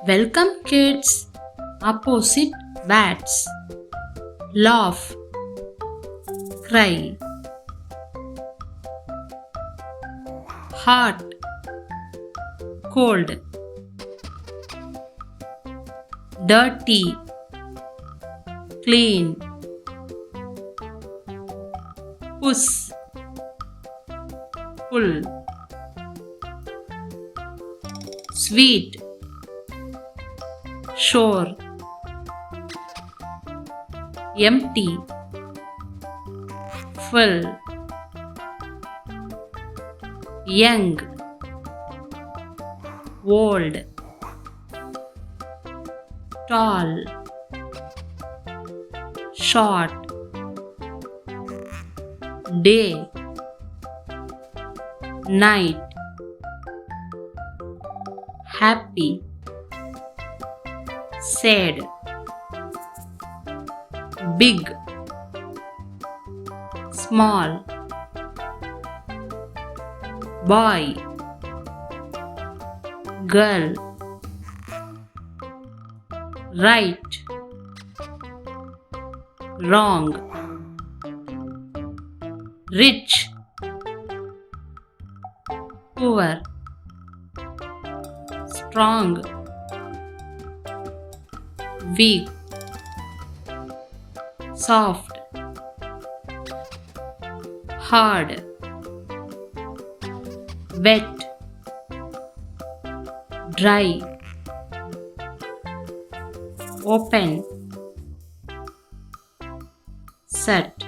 Welcome, kids. Opposite bats. Laugh. Cry. Hot. Cold. Dirty. Clean. Puss. Pull. Sweet. Shore. Empty. Full. Young. Old. Tall. Short. Day. Night. Happy. Sad. Big. Small. Boy. Girl. Right. Wrong. Rich. Poor. Strong. Weak. Soft. Hard. Wet. Dry. Open. Set.